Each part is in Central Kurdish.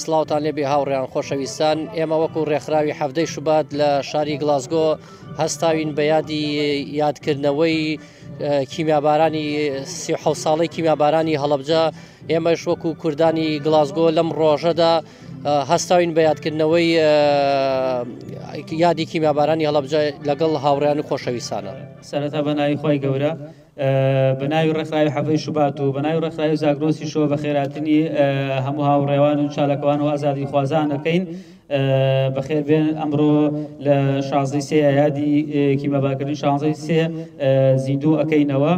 سڵاوتان لێبێ هاوڕێیان خۆشەویستان، ئێمە وەکو ڕێکخراوی هەفتەی شوبات لە شاری گلاسگۆ هەستاوین بە یادی یادکردنەوەی کیمیابارانی 37 ساڵەی کیمیابارانی هەڵەبجە. ئێمەش وەکو کوردانی گلاسگۆ لەم ڕۆژەدا هەستاوین بە یادکردنەوەی یادی کیمیابارانی هەڵەبجە لەگەڵ هاوڕێیان و خۆشەویستانە. سەرەتا بە ناوی خۆی گەورە، بە ناوی ڕێکخراوی هەفتەی شوبات و بە ناوی ڕێکخراوی زاگرۆسی شۆ بە خێراتنی هەموو هاوڕێوان و چالەکەوان و ئازادی خوازان دەکەین. بەخێر بێن ئەمڕۆ لە 16 سێ یادی کیمیابارکردنی 16 سێ زیندوو ئەەکەینەوە.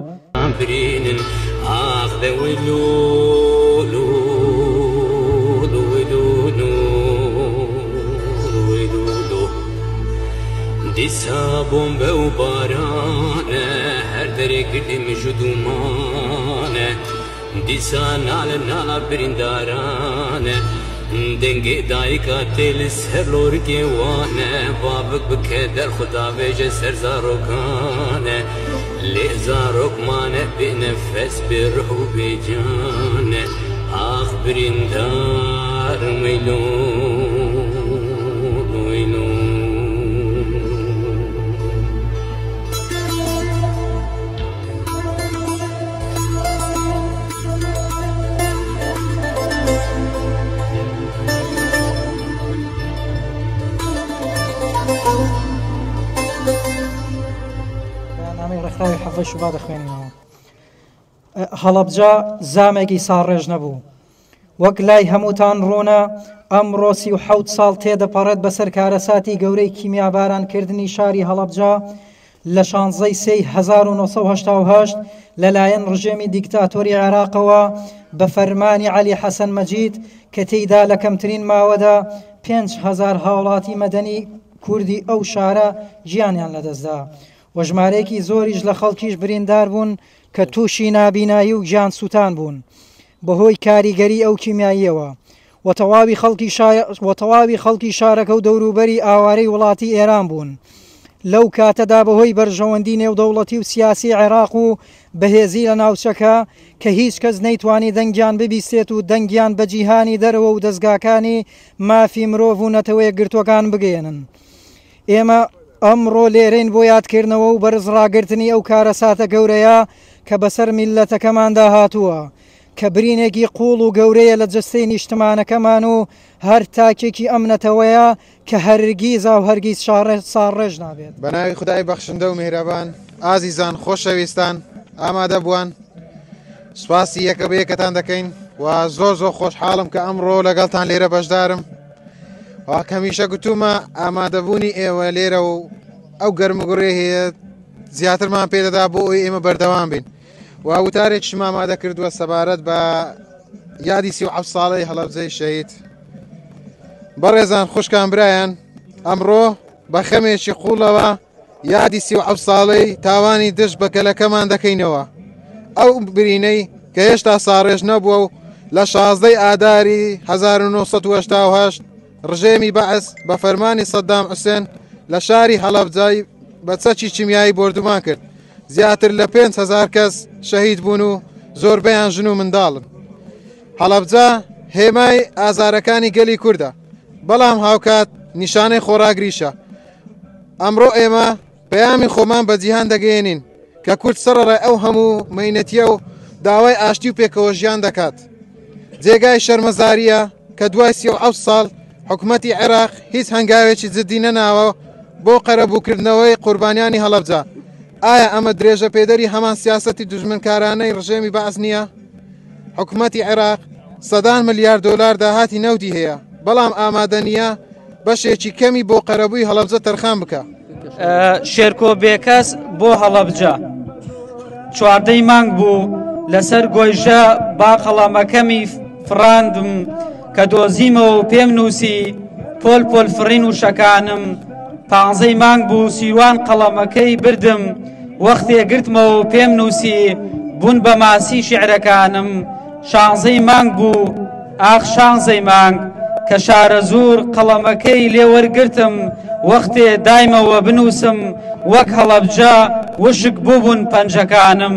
دیسا بۆمبە و بارانە هەر دەرێ گردم ژدومانە، دیسا نالە ناڵا بریندارانە، دەنگێ دایکا تێلس هەر لۆرگێوانە، بابک بکە دەرخدا بێژە سەر زارۆکانە، لێ زارۆکمانە بێنەفەس بێڕح و بێجانە، ئاخ بریندار مەیلۆن وەیلۆن. ڕێکخراوی هەفتەی شوبات دەخوێنینەوە. هەڵەبجە زامێکی ساڕێژ نەبوو، وەک لای هەمووتان ڕوونە ئەمڕۆ 37 ساڵ تێدەپەڕێت بەسەر کارەساتی گەورەی کیمیابارانکردنی شاری هەڵەبجە لە 16 سێی 1970 لەلایەن ڕژێمی دیکتاتۆری عێراقەوە بە فەرمانی عەلی حەسەن مەجید کە تێیدا لە کەمترین ماوەدا 5000 هاوڵاتی مەدەنی کوردی ئەو شارە گیانیان لەدەستدا و ژمارەیەکی زۆریش لە خەڵکیش بریندار بوون کە تووشی نابینایی و گیان سووتان بوون بەهۆی کاریگەری ئەو کیمیاییەوە و تەواوی خەڵکی شارەکە و دەوروبەری ئاوارەی وڵاتی ئێران بوون. لەو کاتەدا بەهۆی بەرژەوەندی نێودەوڵەتی و سیاسی عێراق و بەهێزی لە ناوچەکە کە هیچ کەس نەیتوانی دەنگیان ببیستێت و دەنگیان بە جیهانی دەرەوە و دەستگاکانی مافی مرۆڤ و نەتەوەیە گرتوەکان بگەێنن. ئێمە ئەمڕۆ لێرەین بۆ یادکردنەوە و بەرزڕاگرتنی ئەو کارەساتە گەورەیە کە بەسەر میلەتەکەماندا هاتووە کە برینێکی قوڵ و گەورەیە لە جستەی نیشتمانەکەمان و هەر تاکێکی ئەمنەتەوەیە کە هەرگیز و هەرگیز ساڕێژ نابێت. بە ناوی خودای بەخشندە و میهرەبان، ئازیزان خۆشەویستان، ئامادە بووان سوپاسی یەکە بە یەکەتان دەکەین و زۆر خۆشحاڵم کە ئەمڕۆ لەگەڵتان لێرە بەشدارم. کەمیشە گوتومە ئامادەبوونی ئێوە لێرە و ئەو گەرمگوڕێ هەیە زیاترمان پێدەدا بۆ ئەوی ئێمە بەردەوام بین و وتارێکشم ئامادە کردووە سەبارەت بە یادی 37 ساڵەی هەڵەبجەی شەهید. بەڕێزان خوشکان برایان، ئەمڕۆ بە خەمێکی قوڵەوە یادی 37 ساڵەی تاوانی دژ بە گەلەکەمان دەکەینەوە. ئەو برینەی کە هێشتا ساڕێژ نەبووە و لە 16 ئاداری 1970 ڕژێمی بەعس بە فەرمانی سەدام حوسێن لە شاری هەڵەبجە بە چەکی کیمیایی بردومان کرد. زیاتر لە 5000 کەس شەهید بوون و زۆربەیان ژن و منداڵن. هەڵەبجە هێمای ئازارەکانی گەلی کووردە، بەڵام هاوکات نیشانەی خۆراگریشە. ئەمڕۆ ئێمە پەیامی خۆمان بە جیهان دەگەێنین کە کورد سەرڕای ئەو هەموو مەینەتیە و داوای ئاشتی و پێکەوە ژیان دەکات. جێگای شەرمەزاریە کە دوای 37 ساڵ حکوومەتی عێراق هیچ هەنگاوێکی جدی نەناوە بۆ قەرەبووکردنەوەی قوربانیانی هەڵەبجە. ئایا ئەمە درێژە پێدەری هەمان سیاسەتی دژمنکارانەی ڕژێمی بەعس نییە؟ حکوومەتی عێراق سەدان ملیارد دۆلار داهاتی نەوتی هەیە، بەڵام ئامادە نییە بەشێکی کەمی بۆ قەرەبووی هەڵەبجە تەرخان بکە. شێرکۆ بێکەس بۆ هەڵەبجە 14 مانگ بوو لەسەر گۆیژە با قەڵەمەکەمی فڕاندم کە دۆزیمەوە و پێم نووسی پۆل فڕین و شەکانم. 15 مانگ بوو سیروان قەڵەمەکەی بردم، وەختێ گرتمەوە و پێم نووسی بوون بە ماسی شیعرەکانم. 16 مانگ بوو ئاخ 16 مانگ کە شارە زوور قەڵەمەکەی لێوەرگرتم، وەختێ دایمەوە بنووسم وەک هەڵەبجە وشک بووبوون پەنجەکانم.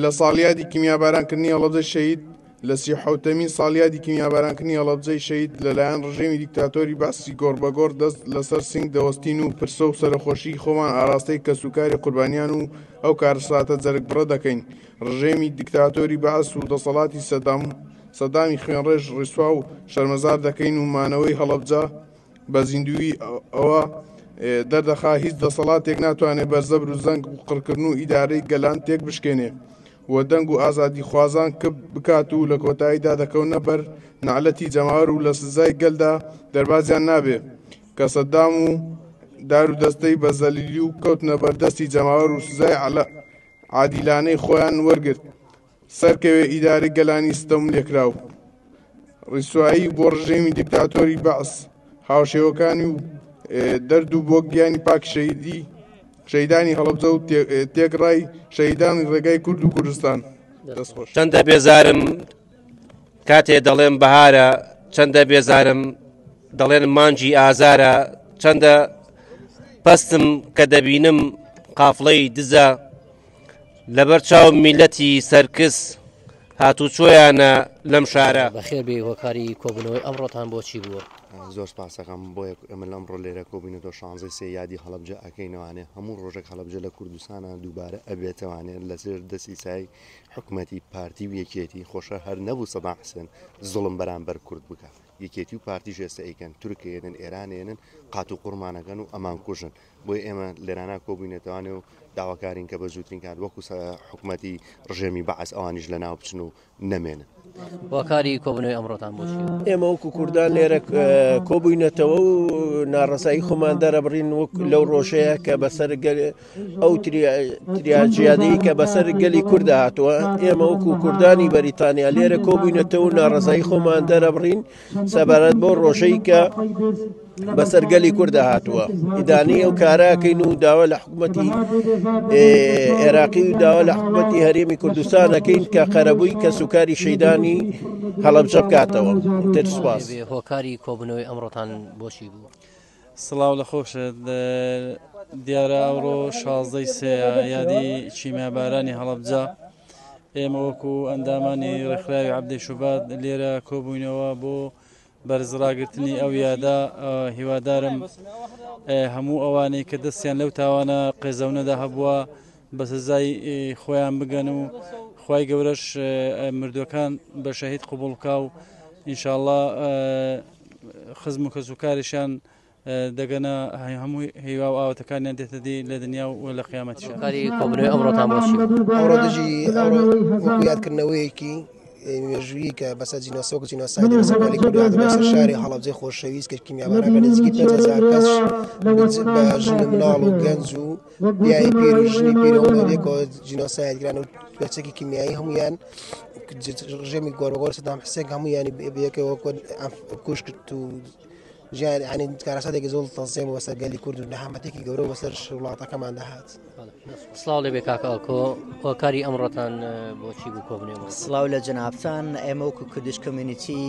لە ساڵیادی کیمیابارانکردنی هەڵەبجە شەهید لە 37مین ساڵیادی کیمیابارانکردنی هەڵەبجەی شەید لەلایەن ڕژێمی دیکتاتۆری باسی گۆڕبەگۆڕ دەست لەسەر سنگ دەوەستین و پرسە و سەرخۆشی خۆمان ئاراستەی کەسوکاری قوربانیان و ئەو کارساتە جەرگ بڕە دەکەین. ڕژێمی دیکتاتۆری باس و دەسەڵاتی سەدامی خوێنڕێژ ڕیسوا و شەرمەزار دەکەین و مانەوەی هەڵەبجە بە زیندوی ئەوە دەردەخا هیچ دەسەڵاتێک ناتوانێت بەرزەبر و زەنگ و قڕکردن و ئیدارەی گەلان تێک بشکێنێ و دەنگ و ئازادی خوازان بکات و لە کۆتاییدا دەکەونە بەر نعلەتی جەماوەر و لە سزای گەلدا دەربازیان نابێ کە سەدام و دار و دەستەی بە زەلیلی و کەوتنە بەردەستی جەماوەر و سزای عادیلانەی خۆیان وەرگرت سەرکەوێ ئیدارەی گەلانی ستەم لێکراو. ڕیسوایی بۆ ڕژێمی دیکتاتۆری بەعس هاوشێوەکانی و دەرد و بۆ گیانی پاک شەیدانی هەڵەبجە و تێکڕای شەیدانی ڕێگای کورد و کوردستان. چەندە بێزارم کاتێ دەڵێم بەهارە، چەندە بێزارم دەڵێن مانجی ئازارە، چەندە پەستم کە دەبینم قافڵەی دزە لەبەر چاو میلەتی سەرکس هاتوو چۆیانە لەم شارە. بەخێر بێ هۆکاری کۆبوونەوەی ئەمڕۆتان بۆچی بووە؟ زۆر سپاسەکەم بۆیە ئەمە لەمڕۆ لێرە کۆبوونەوە 16 سێ یادی هەڵەبجە ئەەکەینەوانێ هەموو ڕۆژێک هەڵەبجە لە کوردستانە دووبارە ئەبێتەوانێت لەسەر دەستی سای حکوومەتی پارتی و یەکێتی خۆشە هەر نەبوو سەدام حوسێن زوڵم بەرامبەر کورد بکە یەکێتی و پارتی ژێستە ئەیکەن تورکێنن ئێرانێنن قات و قورمانەکەن و ئەمان کوژن بۆی ئێمە لێرانە کۆبوونێتوانێ و داواکارین کە بە زووترین کات وەکو حکوومەتی ڕژێمی بەعس ئەوانیش لە ناو بچن و نەمێنن. هۆکاری کۆبوونەوەی ئەمڕۆتان بۆچی؟ ئێمە وەکو کوردان لێرە کۆبووینەتەوە و ناڕەسایی خۆمان دەرەبڕین وەک لەو ڕۆژەیە کە بەسەر ئەو تریاجیادەی کە بەسەر گەلی کوردە هاتووە ئێمە وەکو کوردانی بەریتانیا لێرە کۆبووینەتەوە و ناڕەسایی خۆمان دەرەبڕین سەبارەت بۆ ڕۆژەی کە بەسەر گەلی کوردە هاتووە ئیدانی ئەو کاراکەین و داوا لە حکوومەتی عێراقی و داوا لە حکوومەتی هەرێمی کوردستانەکەین کە قەرەبووی کە سوکاری شەیدانی هەڵەبجە بکاتەوە. سپاس. هۆکاری کۆبوونەوەی ئەمڕۆتان بۆچی بوو؟ سڵاو لە خۆشت دیارە ئەوڕۆ 16 سێ یادی چیمیابارانی هەڵەبجە ئێمە وەکو ئەندامانی ڕێکخراوی عەبدەی شوبات لێرە کۆبووینەوە بۆ بەرزڕاگرتنی ئەو یادا. هیوادارم هەموو ئەوانەی کە دەستیان لەو تاوانە قێزەونەدا هەبووە بە سزای خۆیان بگەن و خوای گەورەش مردوەکان بە شەهید قوبوڵکا و ئینشاءڵڵا خزم و کەسوکاریشان دەگەنە هەموو هیوا و ئاواتەکانیان دێتە دی لە دنیا و لە قیامەتیشان. هۆکاری کۆبوونەوەی ئەمڕۆتان بۆچی؟ ئەوڕۆ دژی وەکو یادکردنەوەیەکی مێژووی کە بەسەر جینۆسۆک جینۆسایدی بەسەرگەلی کوردستان بەسەر شاری هەڵەبجەی خۆشەویست کە کیمیابارەکە نزیکی 5000 کەس بە ژن منداڵ و گەنج و پیاوی پیر و ژنی پیرەوە بێکەوە جینۆسایدگران و بەچێکی کیمیایی هەمویان ڕژێمی گۆڕبەگۆڕ سەدام حوسێن هەمویانی بەیەکەوە کوشت کرد و ژیان ینی کارەساتێکی زۆر تەنزیم بەسەر گەلی کورد و نەهامەتێکی گەورە بەسەر وڵاتەکەمان دەهات. سڵاو لێبێ کاکەڵکۆ هۆکاری ئەمڕۆتان بۆچی بوو کۆبوونەوە؟ سڵاو لە جەنابتان ئێمە وەکو کوردیش کۆمیونیتی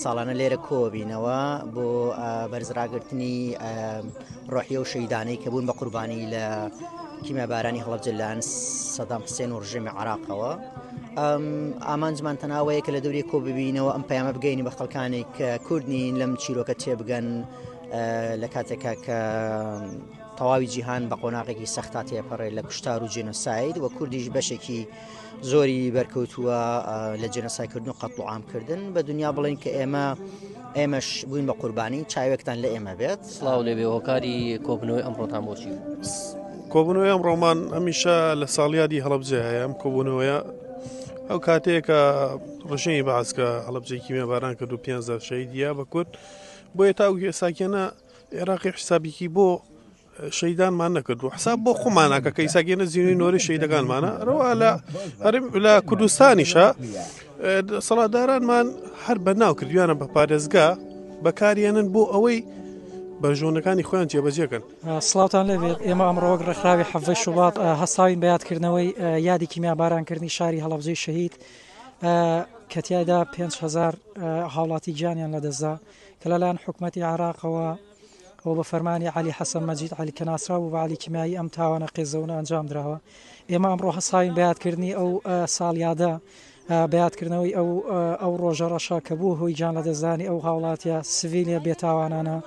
ساڵانە لێرە کۆبینەوە بۆ بەرزڕاگرتنی ڕۆحیە و شەیدانەی کە بوون بە قوربانی لە کیمیابارانی هەڵەبجە لەلایەن سەدام حوسێن و ڕژێمی عێراقەوە. ئامانجمان تەناوەیە کە لە دەوری کۆ ببینەوە ئەم پەیامە بگەینی بە خەڵکانی کە کوردنین لەم چیرۆکە تێبگەن لە کاتێکا کە تەواوی جیهان بە قۆناغێکی سەختا تێپەڕێت لە کوشتار و جێنۆساید و کوردیش بەشێکی زۆری بەرکەوتووە لە جێنۆسایدکردن و قەتڵ و عامکردن بە دنیا بڵین کە ئێمەش بووین بە قوربانی چاوێکتان لە ئێمە بێت. سڵاو لێبێ هۆکاری کۆبوونەوەی ئەمڕۆتان بۆچی بوو؟ کۆبوونەوەی ئەمڕۆمان هەمیشە لە ساڵیادی هەڵەبجە هەیە. ئەم کۆبوونەوەیە ئەو کاتێکە ڕژێمی بەعسکە هەڵەبجەی کیمیاباران کرد و 15 شەیدیا بە کورد بۆیە تاو ئێساکێنە عێراقی حسابێکی بۆ شەیدانمان نەکرد و حساب بۆ خۆماناکە کە ئیساگەێنە زیینی نۆری شەیدەکانمانە ڕەوە لە کوردستانیشە سەڵاتدارانمان هەر بە ناو کردویانە بە پارێزگا بەکارێنن بۆ ئەوەی بەژۆنەکانی خۆیان جێبەجێکەن. سڵاوتان لەبێت ئێمە ئەمڕۆ وەک ڕێکخراوی حەڤەی شوبات هەستاوین بە یادکردنەوەی یادی کیمیابارانکردنی شاری هەڵەبجەی شەهید کە تیایدا 5000 هاوڵاتی گیانیان لەدەستدا کە لەلایەن حکوومەتی عێراقەوە ئەو بە فەرمانی عەلی حەسەن مەجید عەلی کەناسرا و بە عەلی کیمیایی ئەم تاوانە قێزەونە ئەنجام درراوە. ئێمە ئەمڕۆ هەستاوین بە یادکردنی ئەو ساڵیادە بەیادکردنەوەی ئەو ڕۆژە ڕەشە کە بوو هۆی جان لە دەستدانی ئەو هاوڵاتیە سڤیلە بێتاوانانە